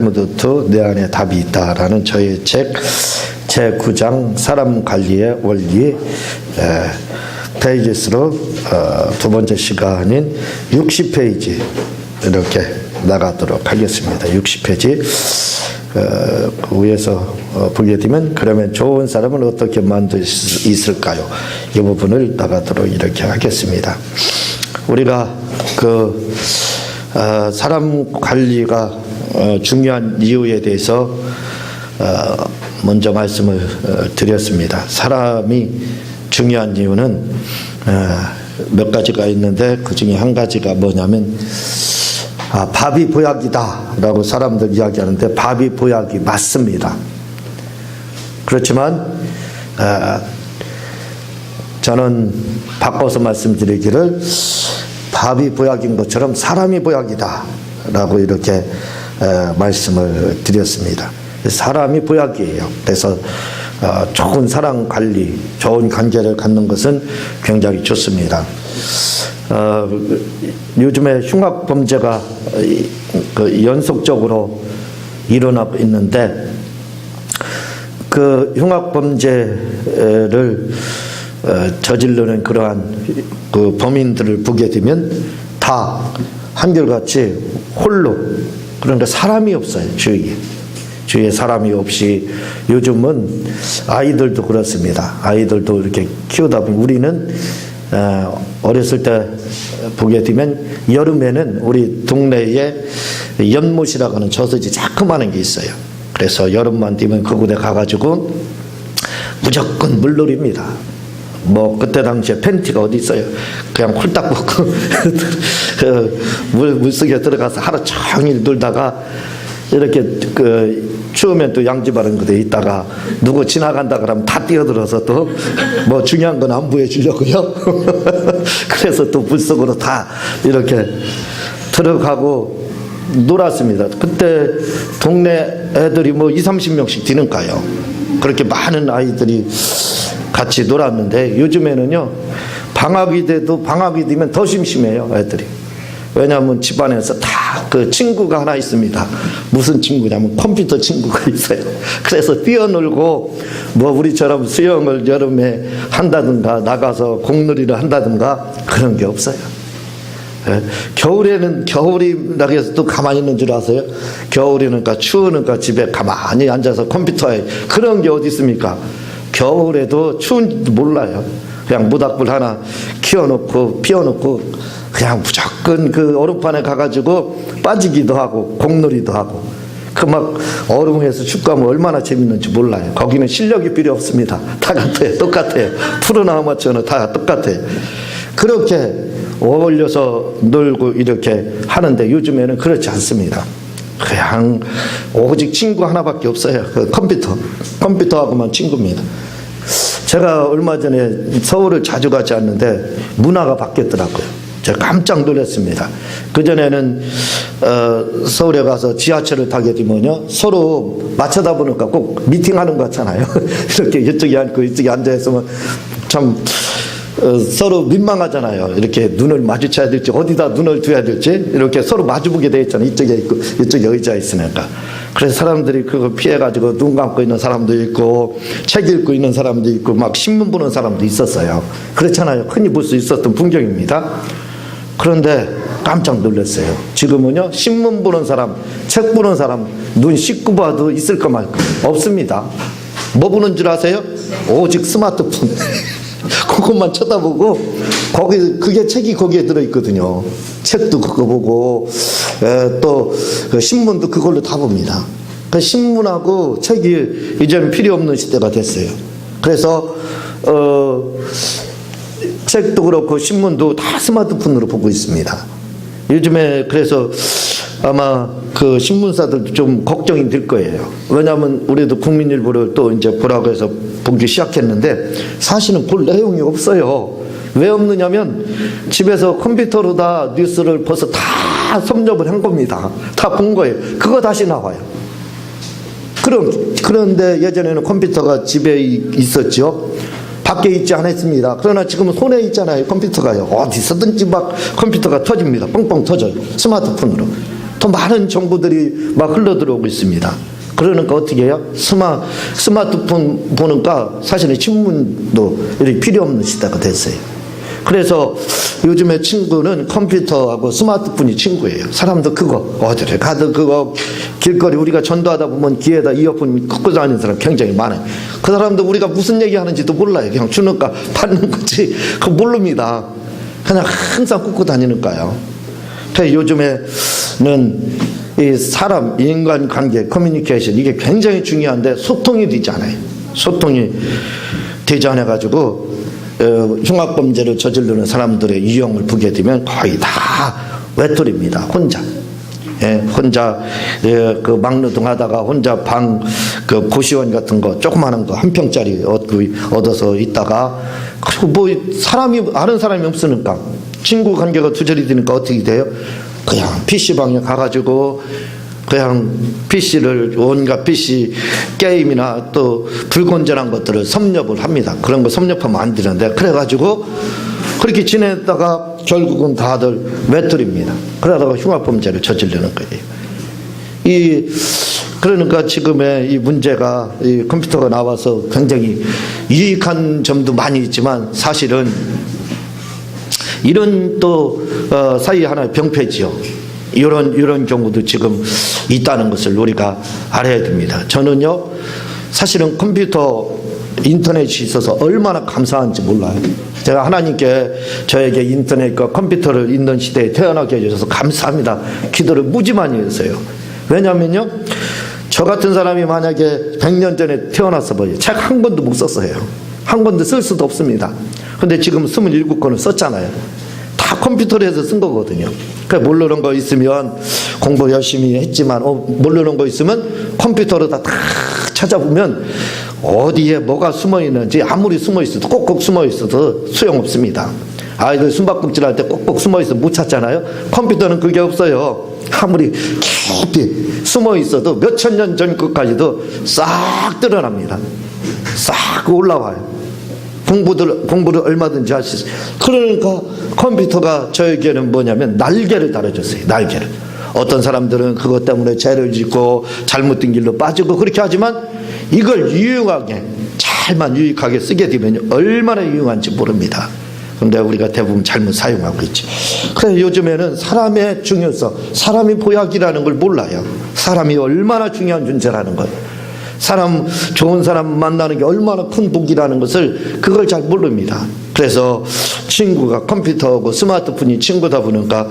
모두도 내 안에 답이 있다라는 저의 책 제9장 사람 관리의 원리 페이지수로 두 번째 시간인 60페이지 이렇게 나가도록 하겠습니다. 60페이지 위에서 보게 되면 그러면 좋은 사람은 어떻게 만들 수 있을까요? 이 부분을 나가도록 이렇게 하겠습니다. 우리가 사람 관리가 중요한 이유에 대해서 먼저 말씀을 드렸습니다. 사람이 중요한 이유는 몇 가지가 있는데 그 중에 한 가지가 뭐냐면 밥이 보약이다 라고 사람들 이야기하는데 밥이 보약이 맞습니다. 그렇지만 저는 바꿔서 말씀드리기를 밥이 보약인 것처럼 사람이 보약이다 라고 이렇게 말씀을 드렸습니다. 사람이 보약이에요. 그래서 좋은 사랑 관리, 좋은 관계를 갖는 것은 굉장히 좋습니다. 요즘에 흉악 범죄가 연속적으로 일어나고 있는데 그 흉악 범죄를 저지르는 그러한 그 범인들을 보게 되면 다 한결같이 홀로, 그런데 사람이 없어요. 주위에 사람이 없이. 요즘은 아이들도 그렇습니다. 아이들도 이렇게 키우다 보면 우리는 어렸을 때 보게 되면 여름에는 우리 동네에 연못이라고 하는 저수지 자그마한 게 있어요. 그래서 여름만 되면 그곳에 가가지고 무조건 물놀이입니다. 그때 당시에 팬티가 어디 있어요? 그냥 홀딱 벗고 물속에 들어가서 하루 종일 놀다가 이렇게 추우면 또 양지바른 곳에 있다가 누구 지나간다 그러면 다 뛰어들어서 또 중요한 건 안 보여주려고요. 그래서 또 물속으로 다 이렇게 들어가고 놀았습니다. 그때 동네 애들이 20-30명씩 뛰는가요. 그렇게 많은 아이들이 같이 놀았는데 요즘에는요, 방학이 되면 더 심심해요, 애들이. 왜냐하면 집안에서 다 그 친구가 하나 있습니다. 무슨 친구냐면 컴퓨터 친구가 있어요. 그래서 뛰어놀고 우리처럼 수영을 여름에 한다든가 나가서 공놀이를 한다든가 그런 게 없어요. 겨울에는 겨울이라고 해서 또 가만히 있는 줄 아세요? 겨울이니까 추우니까 집에 가만히 앉아서 컴퓨터에 그런 게 어디 있습니까? 겨울에도 추운지도 몰라요. 그냥 모닥불 하나 키워놓고 피워놓고 그냥 무조건 그 얼음판에 가가지고 빠지기도 하고 공놀이도 하고 얼음에서 축구하면 얼마나 재밌는지 몰라요. 거기는 실력이 필요 없습니다. 다 같아요. 똑같아요. 프로나 아마추어는 다 똑같아요. 그렇게 어울려서 놀고 이렇게 하는데 요즘에는 그렇지 않습니다. 그냥 오직 친구 하나밖에 없어요. 컴퓨터하고만 친구입니다. 제가 얼마 전에 서울을 자주 가지 않는데 문화가 바뀌었더라고요. 제가 깜짝 놀랐습니다. 그전에는 서울에 가서 지하철을 타게 되면요, 서로 맞춰다 보니까 꼭 미팅하는 것 같잖아요. 이렇게 이쪽에 앉고 이쪽에 앉아있으면 참 서로 민망하잖아요. 이렇게 눈을 마주쳐야 될지 어디다 눈을 둬야 될지 이렇게 서로 마주보게 돼 있잖아요. 이쪽에 있고 이쪽에 의자 있으니까. 그래서 사람들이 그걸 피해가지고 눈 감고 있는 사람도 있고 책 읽고 있는 사람도 있고 신문 보는 사람도 있었어요. 그렇잖아요. 흔히 볼 수 있었던 풍경입니다. 그런데 깜짝 놀랐어요. 지금은요, 신문 보는 사람, 책 보는 사람 눈 씻고 봐도 있을까 말까 없습니다. 뭐 보는 줄 아세요? 오직 스마트폰. 그것만 쳐다보고 그게 책이 거기에 들어있거든요. 책도 그거 보고 또 신문도 그걸로 다 봅니다. 신문하고 책이 이제는 필요 없는 시대가 됐어요. 그래서 책도 그렇고 신문도 다 스마트폰으로 보고 있습니다. 요즘에 그래서 아마 그 신문사들도 좀 걱정이 될 거예요. 왜냐하면 우리도 국민일보를 또 이제 보라고 해서 보기 시작했는데 사실은 볼 내용이 없어요. 왜 없느냐면 집에서 컴퓨터로 다 뉴스를 벌써 다 섭렵을 한 겁니다. 다 본 거예요. 그거 다시 나와요. 그런데 예전에는 컴퓨터가 집에 있었죠. 밖에 있지 않았습니다. 그러나 지금은 손에 있잖아요. 컴퓨터가요. 어디서든지 막 컴퓨터가 터집니다. 뻥뻥 터져요. 스마트폰으로. 더 많은 정보들이 막 흘러들어오고 있습니다. 그러니까 어떻게 해요? 스마트폰 보니까 사실은 신문도 이렇게 필요 없는 시대가 됐어요. 그래서 요즘에 친구는 컴퓨터하고 스마트폰이 친구예요. 사람도 그거 어디를 가도 그거 길거리 우리가 전도하다 보면 귀에다 이어폰 꽂고 다니는 사람 굉장히 많아요. 그 사람도 우리가 무슨 얘기하는지도 몰라요. 그냥 주는가 받는 거지 그거 모릅니다. 그냥 항상 꽂고 다니니까요. 그래서 요즘에는 이 사람 인간관계 커뮤니케이션 이게 굉장히 중요한데 소통이 되지 않아요. 소통이 되지 않아 가지고 흉악범죄를 저지르는 사람들의 유형을 보게 되면 거의 다 외톨입니다. 혼자. 혼자 그 막노동하다가 혼자 방 그 고시원 같은 거 조그마한 거 한 평짜리 얻어서 있다가 그리고 뭐 아는 사람이 없으니까 친구 관계가 두절이 되니까 어떻게 돼요? 그냥 PC방에 가가지고 그냥 PC를 온갖 PC 게임이나 또 불건전한 것들을 섭렵을 합니다. 그런 거 섭렵하면 안 되는데 그래가지고 그렇게 지내다가 결국은 다들 외톨입니다. 그러다가 흉악범죄를 저지르는 거예요. 그러니까 지금의 이 문제가 이 컴퓨터가 나와서 굉장히 유익한 점도 많이 있지만 사실은 이런 또 사이 하나의 병폐지요. 이런 경우도 지금 있다는 것을 우리가 알아야 됩니다. 저는요 사실은 컴퓨터 인터넷이 있어서 얼마나 감사한지 몰라요. 제가 하나님께 저에게 인터넷과 컴퓨터를 있는 시대에 태어나게 해주셔서 감사합니다. 기도를 무지 많이 했어요. 왜냐면요 저 같은 사람이 만약에 100년 전에 태어났어 봐요. 책 한 권도 못 썼어요. 한 권도 쓸 수도 없습니다. 근데 지금 27권을 썼잖아요. 다 컴퓨터로 해서 쓴 거거든요. 그러니까 모르는 거 있으면 공부 열심히 했지만 모르는 거 있으면 컴퓨터로 다 찾아보면 어디에 뭐가 숨어 있는지 아무리 숨어 있어도 꼭꼭 숨어 있어도 소용없습니다. 아이들 숨바꼭질 할 때 꼭꼭 숨어 있어 못 찾잖아요. 컴퓨터는 그게 없어요. 아무리 깊이 숨어 있어도 몇천 년 전 것까지도 싹 드러납니다. 싹 올라와요. 공부를 얼마든지 할 수 있어요. 그러니까 컴퓨터가 저에게는 뭐냐면 날개를 달아줬어요. 날개를. 어떤 사람들은 그것 때문에 죄를 짓고 잘못된 길로 빠지고 그렇게 하지만 이걸 유용하게 잘만 유익하게 쓰게 되면 얼마나 유용한지 모릅니다. 그런데 우리가 대부분 잘못 사용하고 있죠. 그래서 요즘에는 사람의 중요성, 사람이 보약이라는 걸 몰라요. 사람이 얼마나 중요한 존재라는 걸. 좋은 사람 만나는 게 얼마나 큰 복이라는 것을 그걸 잘 모릅니다. 그래서 친구가 컴퓨터하고 스마트폰이 친구다 보니까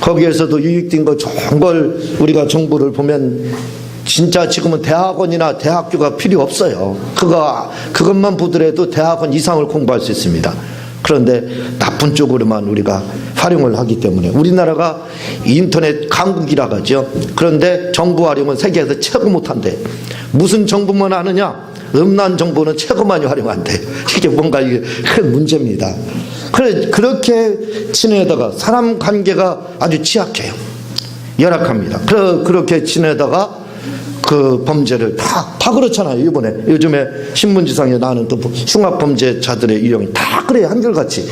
거기에서도 유익된 거 좋은 걸 우리가 정보를 보면 진짜 지금은 대학원이나 대학교가 필요 없어요. 그것만 보더라도 대학원 이상을 공부할 수 있습니다. 그런데 나쁜 쪽으로만 우리가 활용을 하기 때문에 우리나라가 인터넷 강국이라고 하죠. 그런데 정보 활용은 세계에서 최고 못한대. 무슨 정보만 하느냐? 음란 정보는 최고 많이 활용한대. 이게 뭔가 이게 큰 문제입니다. 그렇게 지내다가 사람 관계가 아주 취약해요. 열악합니다. 그렇게 지내다가 그 범죄를 다 그렇잖아요. 요즘에 신문지상에 나오는 또 흉악범죄자들의 유형이 다 그래요. 한결같이.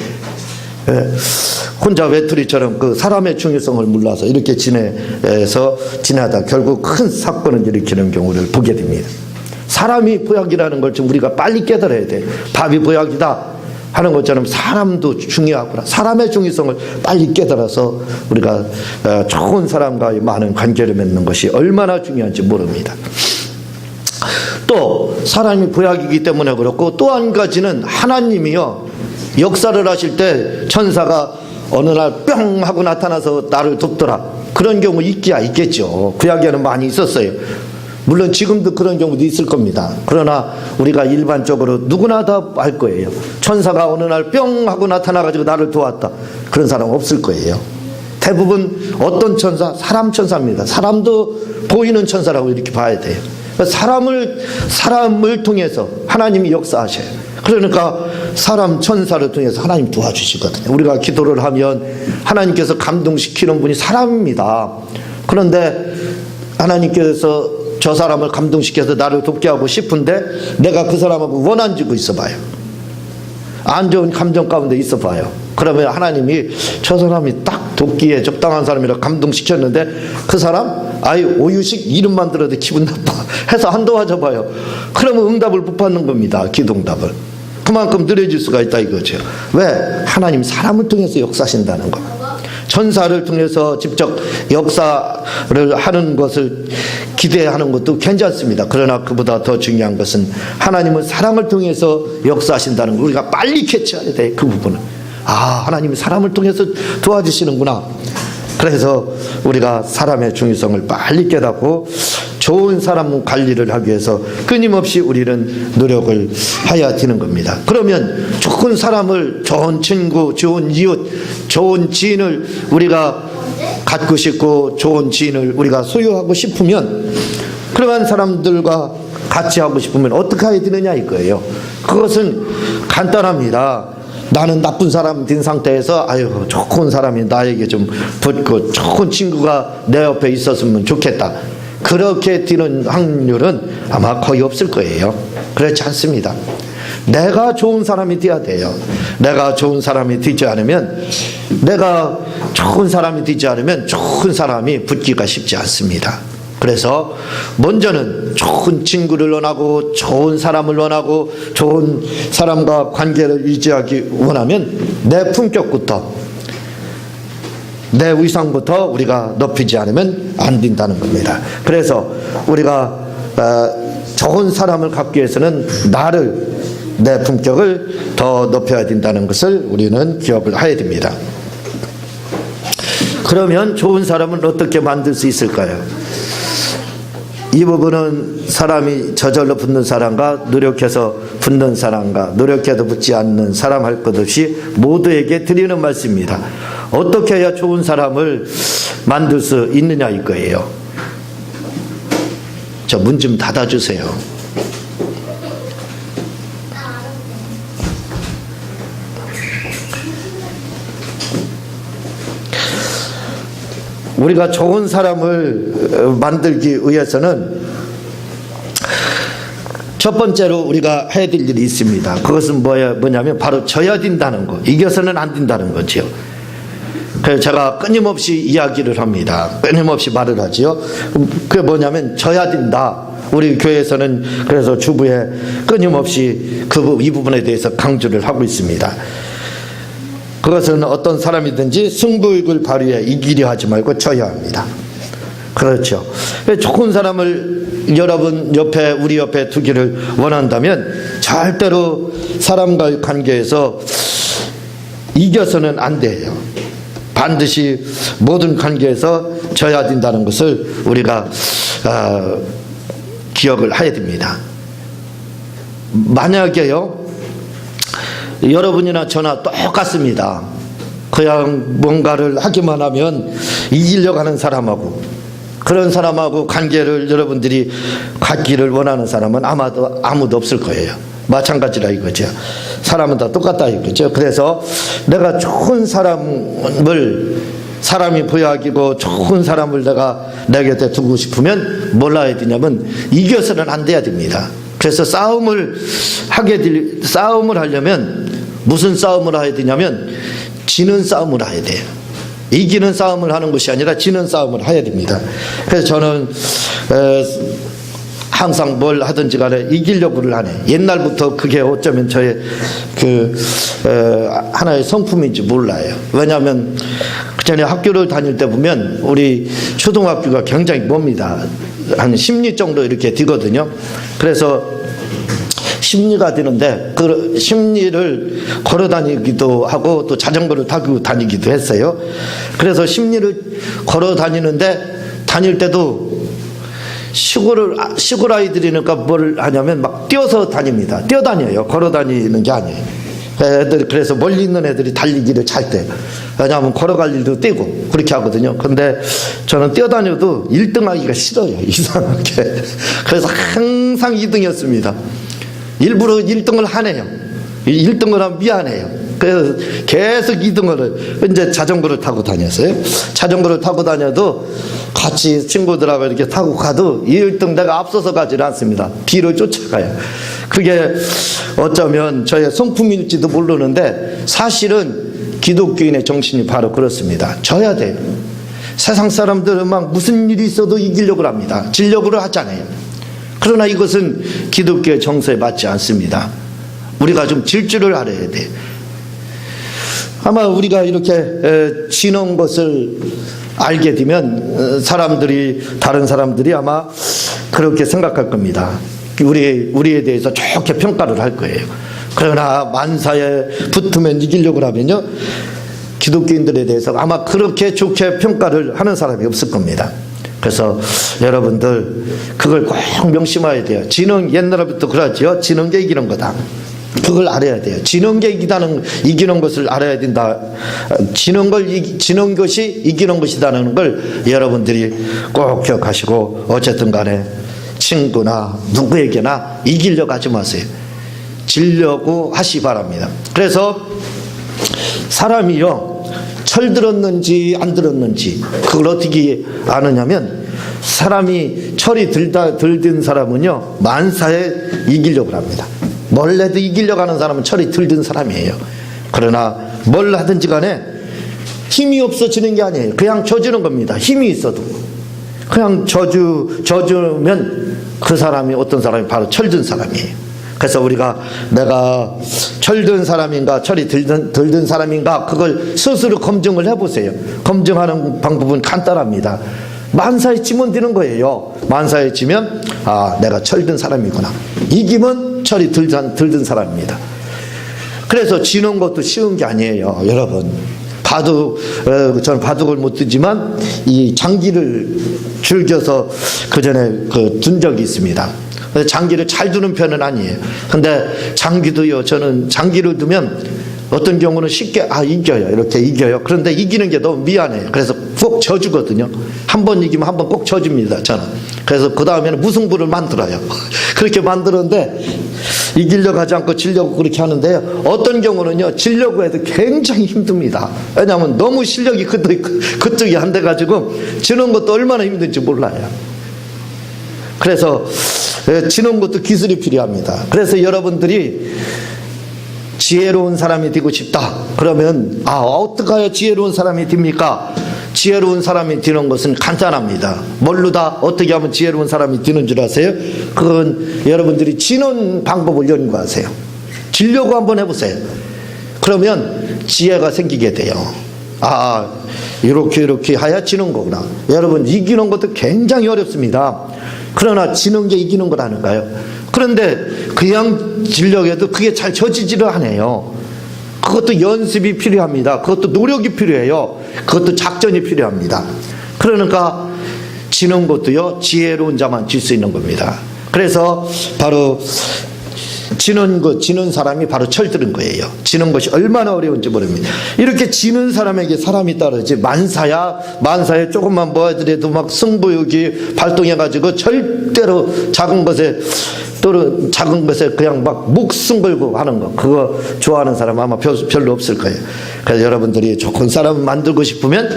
혼자 외톨이처럼 그 사람의 중요성을 몰라서 이렇게 지내다 결국 큰 사건을 일으키는 경우를 보게 됩니다. 사람이 보약이라는 걸 좀 우리가 빨리 깨달아야 돼요. 밥이 보약이다 하는 것처럼 사람도 중요하구나. 사람의 중요성을 빨리 깨달아서 우리가 좋은 사람과의 많은 관계를 맺는 것이 얼마나 중요한지 모릅니다. 또 사람이 보약이기 때문에 그렇고 또 한 가지는 하나님이요 역사를 하실 때 천사가 어느 날 뿅 하고 나타나서 나를 돕더라. 그런 경우 있겠죠. 구약에는 많이 있었어요. 물론 지금도 그런 경우도 있을 겁니다. 그러나 우리가 일반적으로 누구나 다 알 거예요. 천사가 어느 날 뿅 하고 나타나가지고 나를 도왔다. 그런 사람 없을 거예요. 대부분 어떤 천사? 사람 천사입니다. 사람도 보이는 천사라고 이렇게 봐야 돼요. 사람을 통해서 하나님이 역사하셔요. 그러니까 사람 천사를 통해서 하나님 도와주시거든요. 우리가 기도를 하면 하나님께서 감동시키는 분이 사람입니다. 그런데 하나님께서 저 사람을 감동시켜서 나를 돕게 하고 싶은데 내가 그 사람하고 원 안 쥐고 있어 봐요. 안 좋은 감정 가운데 있어 봐요. 그러면 하나님이 저 사람이 딱 돕기에 적당한 사람이라 감동시켰는데 그 사람 아예 오유식 이름만 들어도 기분 나빠 해서 안 도와줘 봐요. 그러면 응답을 못 받는 겁니다. 기도응답을. 그만큼 느려질 수가 있다 이거죠. 왜? 하나님 사람을 통해서 역사하신다는 거. 천사를 통해서 직접 역사를 하는 것을 기대하는 것도 괜찮습니다. 그러나 그보다 더 중요한 것은 하나님은 사람을 통해서 역사하신다는 걸 우리가 빨리 캐치해야 돼. 그 부분은 하나님이 사람을 통해서 도와주시는구나. 그래서 우리가 사람의 중요성을 빨리 깨닫고 좋은 사람 관리를 하기 위해서 끊임없이 우리는 노력을 해야 되는 겁니다. 그러면 좋은 사람을, 좋은 친구, 좋은 이웃, 좋은 지인을 우리가 갖고 싶고 좋은 지인을 우리가 소유하고 싶으면 그러한 사람들과 같이 하고 싶으면 어떻게 해야 되느냐 이거예요. 그것은 간단합니다. 나는 나쁜 사람 된 상태에서 좋은 사람이 나에게 좀 붙고 좋은 친구가 내 옆에 있었으면 좋겠다. 그렇게 되는 확률은 아마 거의 없을 거예요. 그렇지 않습니다. 내가 좋은 사람이 되어야 돼요. 내가 좋은 사람이 되지 않으면 좋은 사람이 붙기가 쉽지 않습니다. 그래서 먼저는 좋은 친구를 원하고 좋은 사람을 원하고 좋은 사람과 관계를 유지하기 원하면 내 품격부터 내 위상부터 우리가 높이지 않으면 안 된다는 겁니다. 그래서 우리가 좋은 사람을 갖기 위해서는 내 품격을 더 높여야 된다는 것을 우리는 기억을 해야 됩니다. 그러면 좋은 사람을 어떻게 만들 수 있을까요? 이 부분은 사람이 저절로 붙는 사람과 노력해서 붙는 사람과 노력해도 붙지 않는 사람 할 것 없이 모두에게 드리는 말씀입니다. 어떻게 해야 좋은 사람을 만들 수 있느냐 이거예요. 저 문 좀 닫아주세요. 우리가 좋은 사람을 만들기 위해서는 첫 번째로 우리가 해야 될 일이 있습니다. 그것은 뭐냐면 바로 져야 된다는 거. 이겨서는 안 된다는 거죠. 그래서 제가 끊임없이 이야기를 합니다. 끊임없이 말을 하지요. 그게 뭐냐면 져야 된다. 우리 교회에서는 그래서 주부에 끊임없이 이 부분에 대해서 강조를 하고 있습니다. 그것은 어떤 사람이든지 승부욕을 발휘해 이기려 하지 말고 져야 합니다. 그렇죠. 좋은 사람을 여러분 옆에 우리 옆에 두기를 원한다면 절대로 사람과의 관계에서 이겨서는 안 돼요. 반드시 모든 관계에서 져야 된다는 것을 우리가 기억을 해야 됩니다. 만약에요 여러분이나 저나 똑같습니다. 그냥 뭔가를 하기만 하면 이기려고 하는 사람하고 그런 사람하고 관계를 여러분들이 갖기를 원하는 사람은 아무도 없을 거예요. 마찬가지라 이거죠. 사람은 다 똑같다 이거죠. 그래서 내가 좋은 사람이 부여하기고 좋은 사람을 내가 내 곁에 두고 싶으면 뭘 해야 되냐면 이겨서는 안 돼야 됩니다. 그래서 싸움을 하려면 무슨 싸움을 해야 되냐면 지는 싸움을 해야 돼요. 이기는 싸움을 하는 것이 아니라 지는 싸움을 해야 됩니다. 그래서 저는 항상 뭘 하든지 간에 이기려고를 하네. 옛날부터 그게 어쩌면 저의 하나의 성품인지 몰라요. 왜냐하면 그전에 학교를 다닐 때 보면 우리 초등학교가 굉장히 멉니다. 한 10리 정도 이렇게 되거든요. 그래서 10리가 되는데 그 10리를 걸어 다니기도 하고 또 자전거를 타고 다니기도 했어요. 그래서 10리를 걸어 다닐 때도 시골 아이들이니까 뭘 하냐면 막 뛰어서 다닙니다. 뛰어다녀요. 걸어 다니는 게 아니에요. 그래서 멀리 있는 애들이 달리기를 잘 때, 왜냐하면 걸어갈 일도 뛰고 그렇게 하거든요. 근데 저는 뛰어다녀도 1등 하기가 싫어요. 이상하게. 그래서 항상 2등이었습니다. 일부러 1등을 하네요. 1등을 하면 미안해요. 그래서 계속 2등을 이제 자전거를 타고 다녔어요. 자전거를 타고 다녀도 같이 친구들하고 이렇게 타고 가도 1등 내가 앞서서 가지는 않습니다. 뒤를 쫓아가요. 그게 어쩌면 저의 성품일지도 모르는데 사실은 기독교인의 정신이 바로 그렇습니다. 져야 돼요. 세상 사람들은 막 무슨 일이 있어도 이기려고 합니다. 지려고 하잖아요. 그러나 이것은 기독교의 정서에 맞지 않습니다. 우리가 좀 질주를 알아야 돼. 아마 우리가 이렇게 지는 것을 알게 되면 다른 사람들이 아마 그렇게 생각할 겁니다. 우리에 대해서 좋게 평가를 할 거예요. 그러나 만사에 붙으면 이기려고 하면요, 기독교인들에 대해서 아마 그렇게 좋게 평가를 하는 사람이 없을 겁니다. 그래서 여러분들 그걸 꼭 명심해야 돼요. 지는 옛날부터 그러죠. 지는 게 이기는 거다. 그걸 알아야 돼요. 지는 게 이기는 것을 알아야 된다. 지는 것이 이기는 것이다는 걸 여러분들이 꼭 기억하시고, 어쨌든 간에 친구나 누구에게나 이기려고 하지 마세요. 지려고 하시 바랍니다. 그래서 사람이요, 철 들었는지 안 들었는지 그걸 어떻게 아느냐면, 사람이 철이 들든 사람은요 만사에 이기려고 합니다. 뭘 해도 이기려고 하는 사람은 철이 들든 사람이에요. 그러나 뭘 하든지 간에 힘이 없어지는 게 아니에요. 그냥 져주는 겁니다. 힘이 있어도 그냥 져주면 그 사람이, 어떤 사람이 바로 철든 사람이에요. 그래서 우리가 내가 철든 사람인가 철이 들든 사람인가 그걸 스스로 검증을 해보세요. 검증하는 방법은 간단합니다. 만사에 지면 되는 거예요. 만사에 지면 내가 철든 사람이구나. 이기면 철이 들든 사람입니다. 그래서 지는 것도 쉬운 게 아니에요. 여러분, 저는 바둑을 못 두지만 이 장기를 즐겨서 그전에 둔 적이 있습니다. 장기를 잘 두는 편은 아니에요. 근데 장기도요, 저는 장기를 두면 어떤 경우는 쉽게 이겨요. 이렇게 이겨요. 그런데 이기는 게 너무 미안해요. 그래서 꼭 져주거든요. 한 번 이기면 한 번 꼭 져줍니다, 저는. 그래서 그 다음에는 무승부를 만들어요. 그렇게 만드는데 이기려고 하지 않고 지려고 그렇게 하는데요, 어떤 경우는요 지려고 해도 굉장히 힘듭니다. 왜냐하면 너무 실력이 그쪽이 안 돼가지고 지는 것도 얼마나 힘든지 몰라요. 그래서 지는 것도 기술이 필요합니다. 그래서 여러분들이 지혜로운 사람이 되고 싶다 그러면 어떻게 해야 지혜로운 사람이 됩니까? 지혜로운 사람이 되는 것은 간단합니다. 뭘로다 어떻게 하면 지혜로운 사람이 되는 줄 아세요? 그건 여러분들이 지는 방법을 연구하세요. 지려고 한번 해보세요. 그러면 지혜가 생기게 돼요. 이렇게 해야 지는 거구나. 여러분, 이기는 것도 굉장히 어렵습니다. 그러나 지는 게 이기는 거라니까요. 그런데 그냥 지려고 해도 그게 잘 져지지를 않아요. 그것도 연습이 필요합니다. 그것도 노력이 필요해요. 그것도 작전이 필요합니다. 그러니까 지는 것도요 지혜로운 자만 질 수 있는 겁니다. 그래서 바로 지는 사람이 바로 철들은 거예요. 지는 것이 얼마나 어려운지 모릅니다. 이렇게 지는 사람에게 사람이 따르지, 만사에 조금만 뭐하더라도 막 승부욕이 발동해가지고 절대로 작은 것에 그냥 막 목숨 걸고 하는 거, 그거 좋아하는 사람 아마 별로 없을 거예요. 그래서 여러분들이 좋은 사람을 만들고 싶으면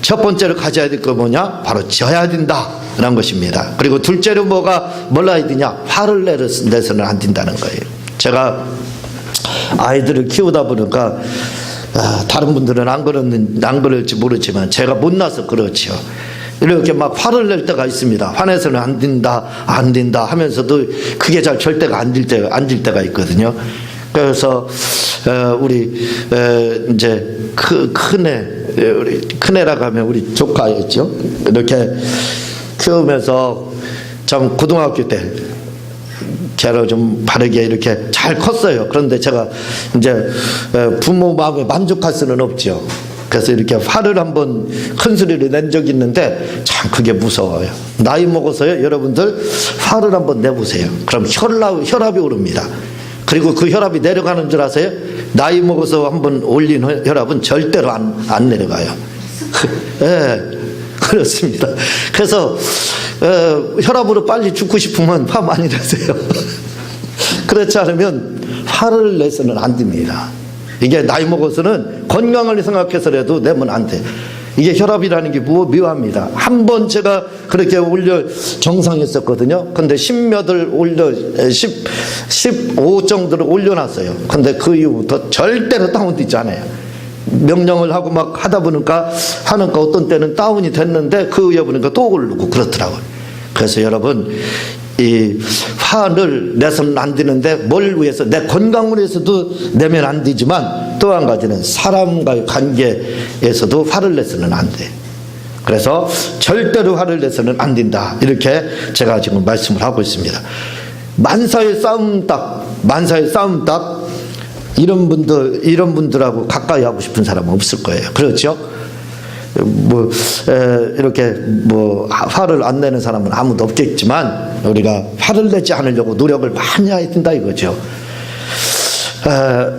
첫 번째로 가져야 될 거 뭐냐? 바로 져야 된다라는 것입니다. 그리고 둘째로 뭘 해야 되냐? 화를 내서는 안 된다는 거예요. 제가 아이들을 키우다 보니까 다른 분들은 안 그럴지 모르지만 제가 못나서 그렇죠. 이렇게 막 화를 낼 때가 있습니다. 화내서는 안 된다 하면서도 그게 잘 절대가 안 될 때가 있거든요. 그래서 우리 이제 우리 큰애라고 하면 우리 조카였죠. 이렇게 키우면서 참 고등학교 때 걔를 좀 바르게 이렇게 잘 컸어요. 그런데 제가 이제 부모 마음에 만족할 수는 없죠. 그래서 이렇게 화를 한번 큰 소리를 낸 적이 있는데 참 그게 무서워요. 나이 먹어서요, 여러분들 화를 한번 내보세요. 그럼 혈압이 오릅니다. 그리고 그 혈압이 내려가는 줄 아세요? 나이 먹어서 한번 올린 혈압은 절대로 안 내려가요. 네, 그렇습니다. 그래서 혈압으로 빨리 죽고 싶으면 화 많이 내세요. 그렇지 않으면 화를 내서는 안 됩니다. 이게 나이 먹어서는 건강을 생각해서라도 내면 안 돼. 이게 혈압이라는 게 묘합니다. 한 번 제가 그렇게 정상했었거든요. 근데 15 정도를 올려놨어요. 근데 그 이후부터 절대로 다운되지 않아요. 명령을 하고 막 하다 보니까 어떤 때는 다운이 됐는데 그 이후에 보니까 또 오르고 그렇더라고요. 그래서 여러분, 이 화를 내서는 안 되는데 뭘 위해서, 내 건강을 위해서도 내면 안 되지만 또 한 가지는 사람과의 관계에서도 화를 내서는 안 돼. 그래서 절대로 화를 내서는 안 된다, 이렇게 제가 지금 말씀을 하고 있습니다. 만사의 싸움 딱 이런 분들하고 가까이 하고 싶은 사람은 없을 거예요. 그렇죠? 이렇게 화를 안 내는 사람은 아무도 없겠지만 우리가 화를 내지 않으려고 노력을 많이 해야 된다 이거죠.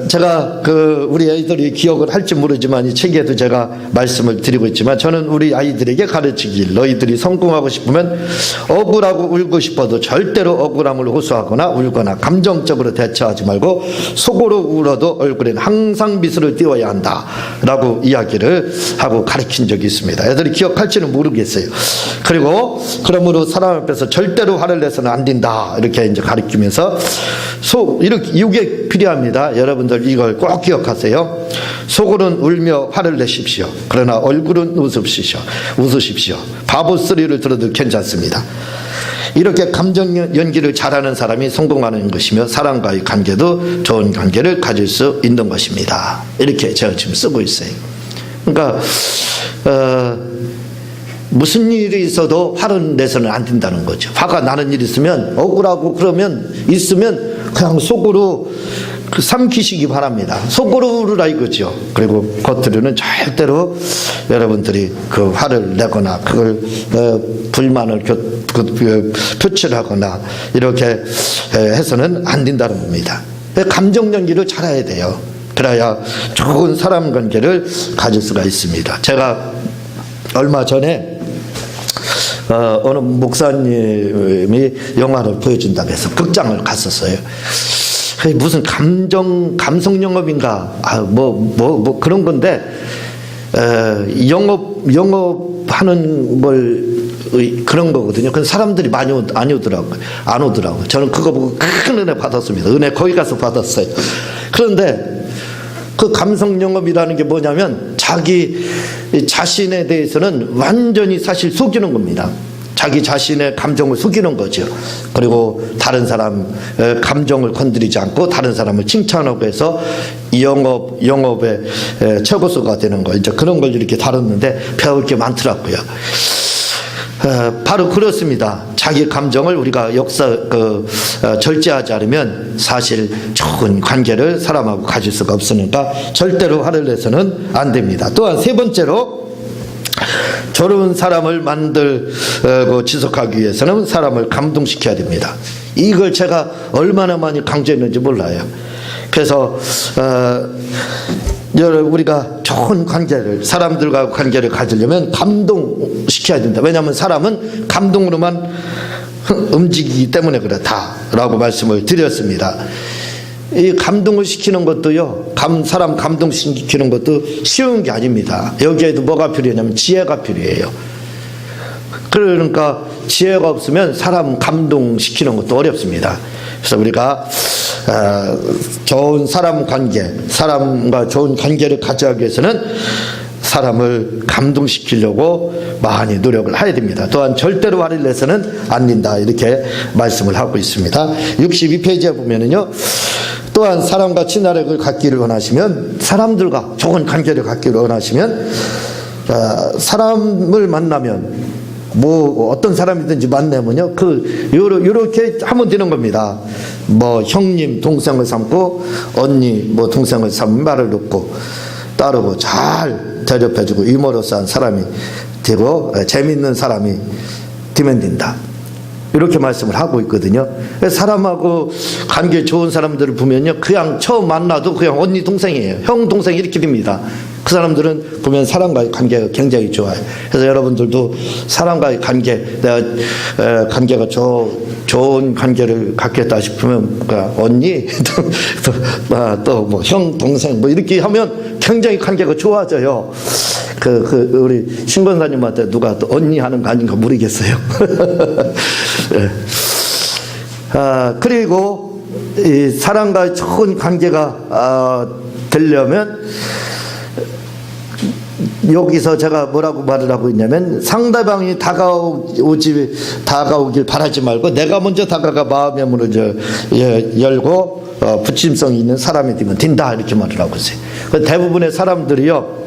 제가 우리 아이들이 기억을 할지 모르지만 이 책에도 제가 말씀을 드리고 있지만, 저는 우리 아이들에게 가르치길, 너희들이 성공하고 싶으면 억울하고 울고 싶어도 절대로 억울함을 호소하거나 울거나 감정적으로 대처하지 말고 속으로 울어도 얼굴엔 항상 미소를 띄워야 한다 라고 이야기를 하고 가르친 적이 있습니다. 애들이 기억할지는 모르겠어요. 그리고 그러므로 사람 앞에서 절대로 화를 내서는 안 된다, 이렇게 이제 가르치면서 이게 필요합니다. 여러분들 이걸 꼭 기억하세요. 속으로는 울며 화를 내십시오. 그러나 얼굴은 웃으십시오. 바보 소리를 들어도 괜찮습니다. 이렇게 감정 연기를 잘하는 사람이 성공하는 것이며 사람과의 관계도 좋은 관계를 가질 수 있는 것입니다. 이렇게 제가 지금 쓰고 있어요. 그러니까 무슨 일이 있어도 화를 내서는 안 된다는 거죠. 화가 나는 일이 있으면, 억울하고 있으면 그냥 속으로 삼키시기 바랍니다. 속으로 울으라 이거죠. 그리고 겉으로는 절대로 여러분들이 그 화를 내거나 그걸 불만을 표출하거나 이렇게 해서는 안 된다는 겁니다. 감정 연기를 잘해야 돼요. 그래야 좋은 사람 관계를 가질 수가 있습니다. 제가 얼마 전에 어느 목사님이 영화를 보여준다고 해서 극장을 갔었어요. 무슨 감성 영업인가, 뭐 그런 건데, 영업하는 그런 거거든요. 근데 사람들이 많이 안 오더라고요. 저는 그거 보고 큰 은혜 받았습니다. 은혜 거기 가서 받았어요. 그런데 그 감성 영업이라는 게 뭐냐면, 자기 자신에 대해서는 완전히 사실 속이는 겁니다. 자기 자신의 감정을 속이는 거죠. 그리고 다른 사람 감정을 건드리지 않고 다른 사람을 칭찬하고 해서 영업의 최고수가 되는 거, 이제 그런 걸 이렇게 다뤘는데 배울 게 많더라고요. 바로 그렇습니다. 자기 감정을 우리가 절제하지 않으면 사실 좋은 관계를 사람하고 가질 수가 없으니까 절대로 화를 내서는 안 됩니다. 또한 세 번째로, 좋은 사람을 만들고 지속하기 위해서는 사람을 감동시켜야 됩니다. 이걸 제가 얼마나 많이 강조했는지 몰라요. 그래서 우리가 좋은 관계를, 사람들과 관계를 가지려면 감동시켜야 된다. 왜냐하면 사람은 감동으로만 움직이기 때문에 그렇다라고 말씀을 드렸습니다. 이 감동을 시키는 것도요, 사람 감동시키는 것도 쉬운 게 아닙니다. 여기에도 뭐가 필요하냐면 지혜가 필요해요. 그러니까 지혜가 없으면 사람 감동시키는 것도 어렵습니다. 그래서 우리가 좋은 사람과 좋은 관계를 가져가기 위해서는 사람을 감동시키려고 많이 노력을 해야 됩니다. 또한 절대로 화를 내서는 안 된다, 이렇게 말씀을 하고 있습니다. 62페이지에 보면은요, 또한 사람과 친화력을 갖기를 원하시면, 사람들과 좋은 관계를 갖기를 원하시면, 사람을 만나면, 어떤 사람이든지 만나면요, 요렇게 하면 되는 겁니다. 형님, 동생을 삼고, 언니, 동생을 삼으면 말을 듣고, 따르고, 잘 대접해주고, 이모로서 한 사람이 되고, 재밌는 사람이 되면 된다. 이렇게 말씀을 하고 있거든요. 사람하고 관계 좋은 사람들을 보면요, 그냥 처음 만나도 그냥 언니 동생이에요. 형 동생 이렇게 됩니다. 그 사람들은 보면 사람과의 관계가 굉장히 좋아요. 그래서 여러분들도 사람과의 관계가 좋은 관계를 갖겠다 싶으면 언니 또 형 동생 이렇게 하면 굉장히 관계가 좋아져요. 우리 신권사님한테 누가 또 언니 하는 거 아닌가 모르겠어요. 네. 그리고 이 사람과의 좋은 관계가 되려면 여기서 제가 뭐라고 말을 하고 있냐면 상대방이 다가오길 바라지 말고 내가 먼저 다가가 마음의 문을 열고 부침성이 있는 사람이 되면 된다 이렇게 말을 하고 있어요. 대부분의 사람들이요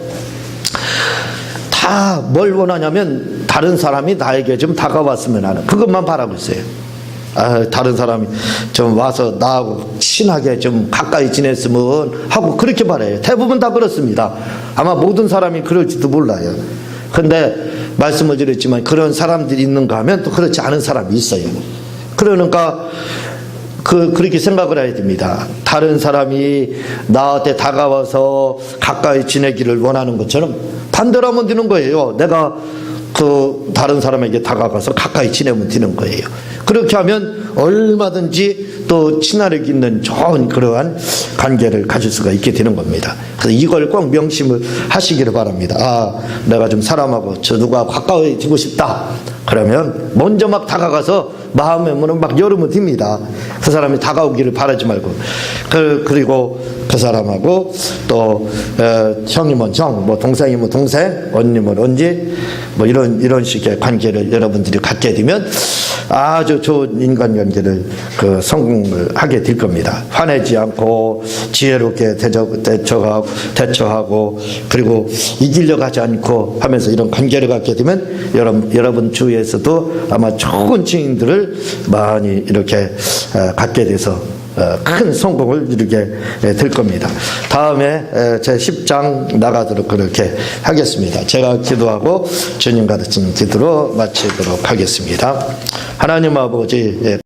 다 뭘 원하냐면 다른 사람이 나에게 좀 다가왔으면 하는 그것만 바라고 있어요. 다른 사람이 좀 와서 나하고 친하게 좀 가까이 지냈으면 하고 그렇게 바라요. 대부분 다 그렇습니다. 아마 모든 사람이 그럴지도 몰라요. 근데 말씀을 드렸지만 그런 사람들이 있는가 하면 또 그렇지 않은 사람이 있어요. 그러니까 그렇게 생각을 해야 됩니다. 다른 사람이 나한테 다가와서 가까이 지내기를 원하는 것처럼 반대로 하면 되는 거예요. 내가 다른 사람에게 다가가서 가까이 지내면 되는 거예요. 그렇게 하면 얼마든지 또 친화력 있는 좋은 그러한 관계를 가질 수가 있게 되는 겁니다. 그래서 이걸 꼭 명심을 하시기를 바랍니다. 내가 좀 사람하고 저 누가 가까워지고 싶다. 그러면 먼저 막 다가가서 마음의 문을 막 열으면 됩니다. 그 사람이 다가오기를 바라지 말고 그리고 그 사람하고 또 형이면 형, 뭐 동생이면 동생, 언니면 언니 뭐 이런 식의 관계를 여러분들이 갖게 되면 아주 좋은 인간관계를 성공을 하게 될 겁니다. 화내지 않고 지혜롭게 대처하고 그리고 이기려고 하지 않고 하면서 이런 관계를 갖게 되면 여러분 주위에서도 아마 좋은 지인들을 많이 이렇게 갖게 돼서 큰 성공을 이루게 될 겁니다. 다음에 제 10장 나가도록 그렇게 하겠습니다. 제가 기도하고 주님 가르치는 기도로 마치도록 하겠습니다. 하나님 아버지